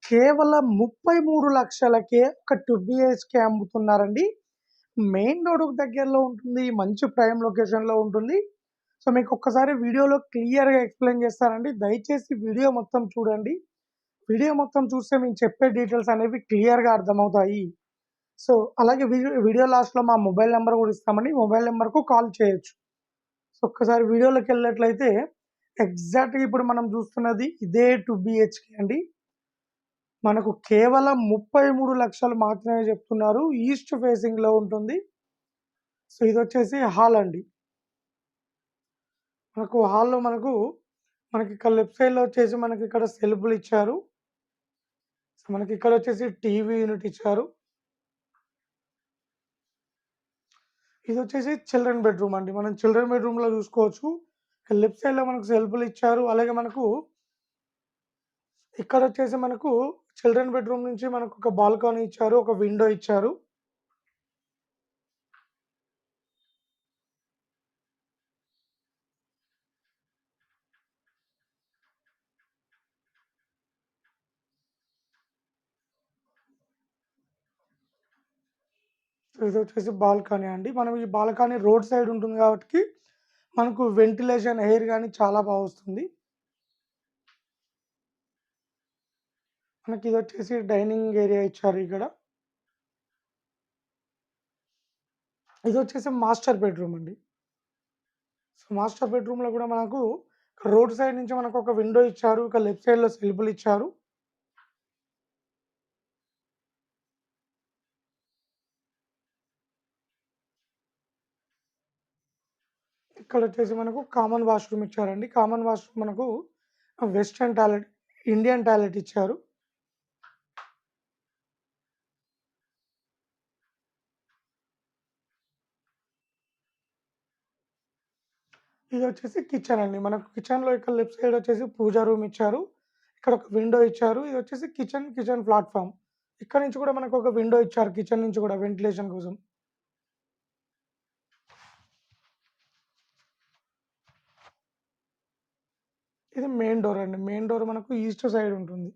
కేవలం 33,00,000కే ఒక 2 BHK అమ్ముతున్నారండి. Main రోడ్‌కి దగ్గరలో ఉంటుంది. మంచి ప్రైమ్ లొకేషన్‌లో ఉంటుంది. సో, మీకొక్కసారి వీడియోలో క్లియర్‌గా ఎక్స్‌ప్లెయిన్ చేస్తానండి. దయచేసి వీడియో మొత్తం చూడండి. వీడియో మొత్తం చూస్తే మేము చెప్పే డీటెయిల్స్ అనేవి క్లియర్‌గా అర్థమవుతాయి. సో, అలాగే వీడియో లాస్ట్‌లో మా మొబైల్ నంబర్ కూడా ఇస్తామండి. మొబైల్ నంబర్‌కు కాల్ చేయొచ్చు. సో, ఒక్కసారి వీడియోలోకెళ్ళినట్లయితే ఎగ్జాక్ట్‌గా ఇప్పుడు మనం చూస్తున్నది ఇదే 2 బీహెచ్‌కే అండి. మనకు కేవలం 33,00,000 మాత్రమే చెప్తున్నారు. ఈస్ట్ ఫేసింగ్‌లో ఉంటుంది. సో, ఇదొచ్చేసి హాల్ అండి. హాల్‌లో మనకిక్కడ లెఫ్ట్ సైడ్‌లో వచ్చేసి మనకిక్కడ సెల్ఫ్‌లిచ్చారు. సో, మనకిక్కడొచ్చేసి టీవీ యూనిట్ ఇచ్చారు. ఇదొచ్చేసి చిల్డ్రన్ బెడ్‌రూమ్ అండి. మనం చిల్డ్రన్ బెడ్‌రూమ్‌లో చూసుకోవచ్చు. లెఫ్ట్ సైడ్‌లో మనకు సెల్ఫ్‌లిచ్చారు. అలాగే ఇక్కడొచ్చేసి చిల్డ్రన్ బెడ్‌రూమ్ నుంచి మనకొక బాల్కనీ ఇచ్చారు. ఒక విండో ఇచ్చారు. సో, ఇదొచ్చేసి బాల్కనీ అండి. మనం ఈ బాల్కనీ రోడ్ సైడ్ ఉంటుంది కాబట్టి మనకు వెంటిలేషన్, ఎయిర్ గాని చాలా వస్తుంది. మనకిదొచ్చేసి డైనింగ్ ఏరియా ఇచ్చారు ఇక్కడ. ఇదొచ్చేసి మాస్టర్ బెడ్‌రూమ్ అండి. సో, మాస్టర్ బెడ్‌రూమ్‌లో కూడా రోడ్ సైడ్ నుంచి మనకొక విండో ఇచ్చారు. ఇక లెఫ్ట్ సైడ్‌లో సెల్ఫ్‌లిచ్చారు. ఇక్కడొచ్చేసి కామన్ వాష్‌రూమ్ ఇచ్చారండి. Common washroom western toilet, Indian toilet ఇచ్చారు. ఇదొచ్చేసి కిచెన్ అండి. మనకు కిచెన్‌లో ఇక్కడ లెఫ్ట్ సైడ్ వచ్చేసి పూజా రూమ్ ఇచ్చారు. ఇక్కడ ఒక విండో ఇచ్చారు. ఇదొచ్చేసి కిచెన్ ప్లాట్‌ఫార్మ్. ఇక్కడ నుంచి కూడా మనకొక విండో ఇచ్చారు కిచెన్ నుంచి కూడా వెంటిలేషన్ కోసం. ఇది మెయిన్ డోర్ అండి. మెయిన్ డోర్ మనకు ఈస్ట్ సైడ్ ఉంటుంది.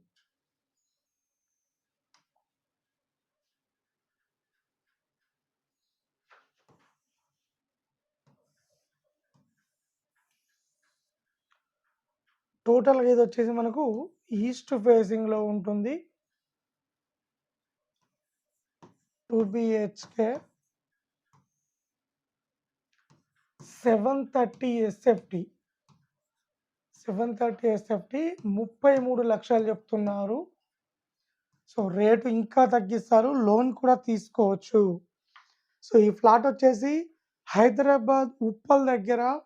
టోటల్‌గా ఇదొచ్చేసి ఈస్ట్ ఫేసింగ్‌లో ఉంటుంది. 2 బీహెచ్‌కే 730 ఎస్ఎఫ్‌టి. 730 ఎస్ఎఫ్‌టి 33,00,000 చెప్తున్నారు. సో, రేటు ఇంకా తగ్గిస్తారు. లోన్ కూడా తీసుకోవచ్చు. సో, ఈ ఫ్లాట్ వచ్చేసి హైదరాబాద్ ఉప్పల్ దగ్గర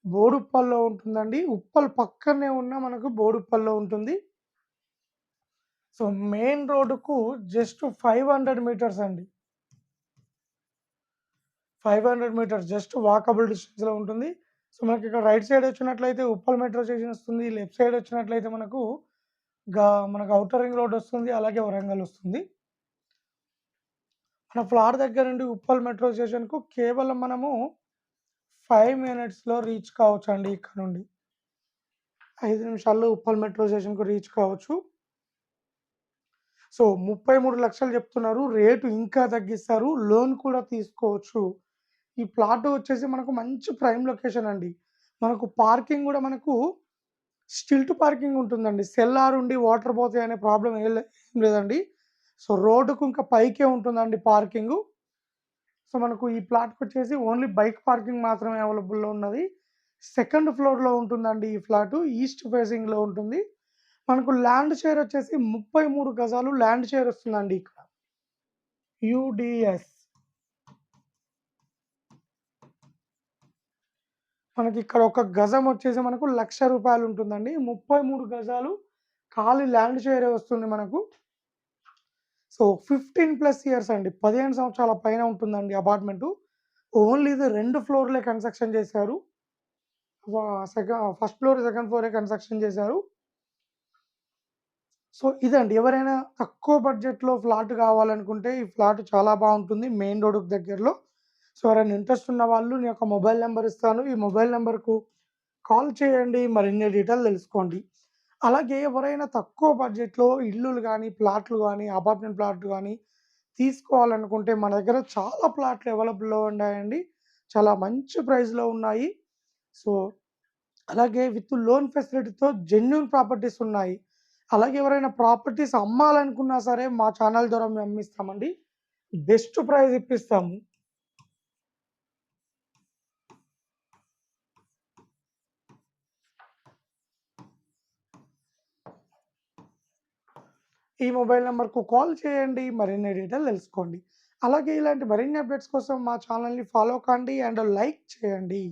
బోడుప్పల్లో ఉంటుందండి. ఉప్పల్ పక్కనే ఉన్న బోడుప్పల్లో ఉంటుంది. సో, మెయిన్ రోడ్డుకు జస్ట్ 500 మీటర్స్ అండి. 500 మీటర్స్ జస్ట్ వాకబుల్ డిస్టెన్స్‌లో ఉంటుంది. సో, మనకిక్కడ రైట్ సైడ్ వచ్చినట్లయితే ఉప్పల్ మెట్రో స్టేషన్ వస్తుంది. లెఫ్ట్ సైడ్ వచ్చినట్లయితే గా మనకు ఔటర్ రింగ్ రోడ్ వస్తుంది. అలాగే వరంగల్ వస్తుంది. మన ఫ్లాట్ దగ్గర నుండి ఉప్పల్ మెట్రో స్టేషన్‌కు కేవలం 5 మినిట్స్‌లో రీచ్ కావచ్చండి ఇక్కడ నుండి. 5 నిమిషాల్లో ఉప్పల్ మెట్రో స్టేషన్‌కు రీచ్ కావచ్చు. సో, 33,00,000 చెప్తున్నారు. రేటు ఇంకా తగ్గిస్తారు. లోన్ కూడా తీసుకోవచ్చు. ఈ ప్లాట్ వచ్చేసి మంచి ప్రైమ్ లొకేషన్ అండి. పార్కింగ్ గూడా స్టిల్ట్ పార్కింగ్ ఉంటుందండి. సెల్లార్ ఉండి వాటర్ పోతాయి అనే ప్రాబ్లమ్ ఏం లేదండి. సో, రోడ్డుకు ఇంకా పైకే ఉంటుందండి పార్కింగు. సో, ఈ ప్లాట్‌కొచ్చేసి ఓన్లీ బైక్ పార్కింగ్ మాత్రమే అవైలబుల్‌లో ఉన్నది. సెకండ్ ఫ్లోర్‌లో ఉంటుందండి ఈ ఫ్లాటు. ఈస్ట్ ఫేసింగ్‌లో ఉంటుంది. ల్యాండ్ షేర్ వచ్చేసి 33 గజాలు ల్యాండ్ షేర్ వస్తుందండి ఇక్కడ. యూడీఎస్. ఇక్కడ ఒక గజం వచ్చేసి రూ. 1,00,000 ఉంటుందండి. 33 గజాలు ఖాళీ ల్యాండ్ షేరే వస్తుంది మనకు. సో, 15+ ఇయర్స్ అండి. 15 సంవత్సరాల పైన ఉంటుందండి అపార్ట్‌మెంటు. ఓన్లీ ఇది 2 ఫ్లోర్‌లే కన్‌స్ట్రక్షన్ చేశారు. వా సెక ఫస్ట్ ఫ్లోర్, సెకండ్ ఫ్లోరే కన్‌స్ట్రక్షన్ చేశారు. సో, ఇదండి. ఎవరైనా తక్కువ బడ్జెట్‌లో ఫ్లాట్ కావాలనుకుంటే ఈ ఫ్లాట్ చాలా బావుంటుంది. మెయిన్ రోడ్‌కి దగ్గరలో. సో, ఎవరైనా ఇంట్రెస్ట్ ఉన్న వాళ్ళు నీ యొక్క మొబైల్ నంబర్ ఇస్తాను. ఈ మొబైల్ నంబర్‌కు కాల్ చేయండి. మరిన్ని డీటెయిల్ తెలుసుకోండి. అలాగే ఎవరైనా తక్కువ బడ్జెట్‌లో ఇల్లులు గానీ, ప్లాట్లు గానీ, అపార్ట్‌మెంట్ ప్లాట్లు గానీ తీసుకోవాలనుకుంటే మన దగ్గర చాలా ప్లాట్లు అవైలబుల్‌లో ఉన్నాయండి. చాలా మంచి ప్రైస్‌లో ఉన్నాయి. సో, అలాగే విత్ లోన్ ఫెసిలిటీతో జెన్యూన్ ప్రాపర్టీస్ ఉన్నాయి. అలాగే ఎవరైనా ప్రాపర్టీస్ అమ్మాలనుకున్నా సరే మా ఛానల్ ద్వారా మేము అమ్మిస్తామండి. Best price ఇప్పిస్తాము. ఈ మొబైల్ నంబర్‌కు కాల్ చేయండి. మరిన్ని డీటెయిల్ తెలుసుకోండి. అలాగే ఇలాంటి మరిన్ని అప్డేట్స్ కోసం మా ఛానల్‌ని ఫాలో కండి అండ్ లైక్ చేయండి.